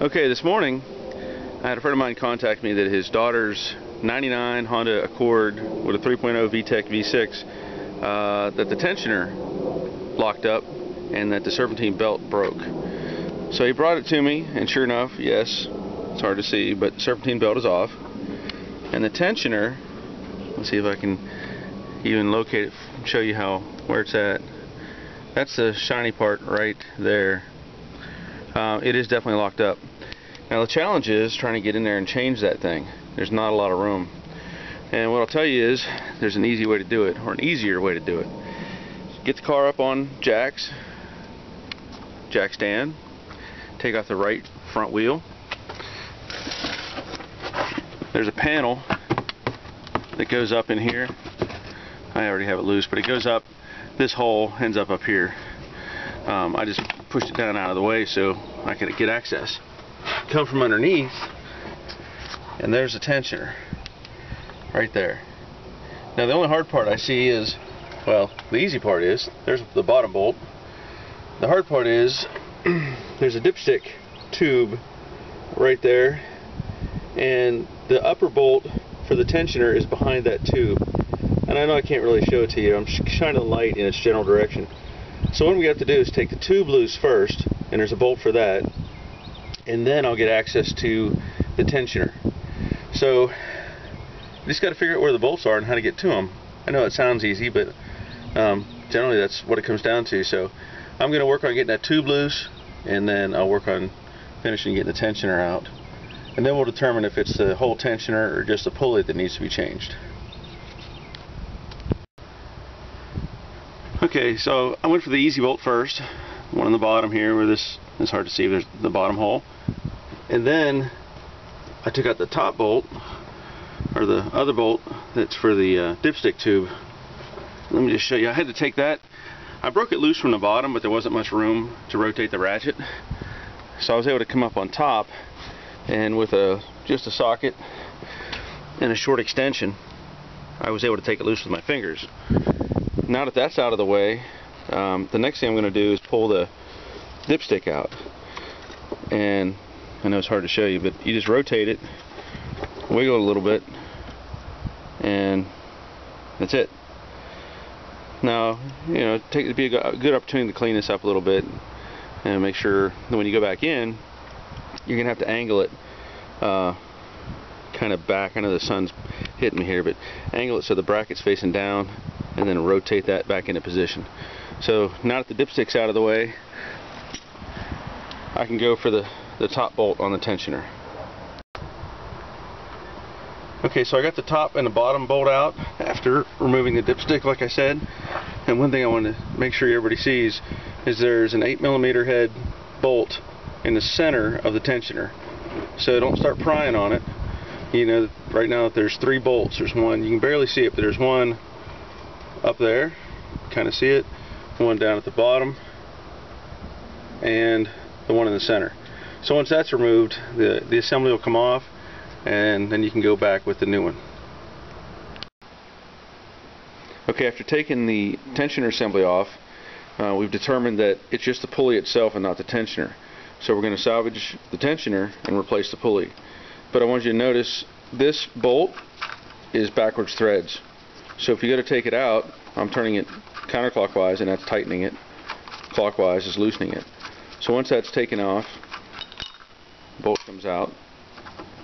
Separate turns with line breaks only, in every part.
Okay, this morning I had a friend of mine contact me that his daughter's 99 Honda Accord with a 3.0 V-tec V6, that the tensioner locked up and that the serpentine belt broke. So he brought it to me, and sure enough, yes, it's hard to see, but the serpentine belt is off. And the tensioner, let's see if I can even locate it, show you where it's at. That's the shiny part right there. It is definitely locked up. Now the challenge is trying to get in there and change that thing. There's not a lot of room. And what I'll tell you is there's an easy way to do it, or an easier way to do it. Get the car up on jack stand, take off the right front wheel. There's a panel that goes up in here. I already have it loose, but it goes up. This hole ends up here. I just pushed it down out of the way so I could get access. Come from underneath, and there's a tensioner right there. Now the only hard part I see is, well, the easy part is there's the bottom bolt. The hard part is there's a dipstick tube right there, and the upper bolt for the tensioner is behind that tube. And I know I can't really show it to you. I'm shining the light in its general direction. So what we have to do is take the tube loose first, and there's a bolt for that, and then I'll get access to the tensioner. So you just got to figure out where the bolts are and how to get to them. I know it sounds easy, but generally that's what it comes down to. So I'm going to work on getting that tube loose, and then I'll work on finishing getting the tensioner out. And then we'll determine if it's the whole tensioner or just the pulley that needs to be changed. Okay, so I went for the easy bolt first, one on the bottom here where this is hard to see, there's the bottom hole. And then I took out the top bolt, or the other bolt that's for the dipstick tube. Let me just show you. I had to take that. I broke it loose from the bottom, but there wasn't much room to rotate the ratchet. So I was able to come up on top, and with just a socket and a short extension, I was able to take it loose with my fingers. Now that that's out of the way, the next thing I'm going to do is pull the dipstick out. And I know it's hard to show you, but you just rotate it, wiggle it a little bit, and that's it. Now, you know, it'd be a good opportunity to clean this up a little bit and make sure that when you go back in, you're going to have to angle it kind of back. I know the sun's hitting me here, but angle it so the bracket's facing down, and then rotate that back into position. So now that the dipstick's out of the way, I can go for the top bolt on the tensioner. Okay, so I got the top and the bottom bolt out after removing the dipstick, like I said. And one thing I want to make sure everybody sees is there's an 8mm head bolt in the center of the tensioner. So don't start prying on it. You know, right now there's 3 bolts. There's one, you can barely see it, but there's one up there, kind of see it, one down at the bottom, and the one in the center. So once that's removed, the assembly will come off, and then you can go back with the new one. Okay, after taking the tensioner assembly off, we've determined that it's just the pulley itself and not the tensioner. So we're going to salvage the tensioner and replace the pulley. But I want you to notice this bolt is backwards threads. So if you go to take it out, I'm turning it counterclockwise, and that's tightening it. Clockwise is loosening it. So once that's taken off, bolt comes out,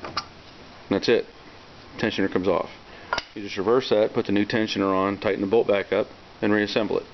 and that's it. Tensioner comes off. You just reverse that, put the new tensioner on, tighten the bolt back up, and reassemble it.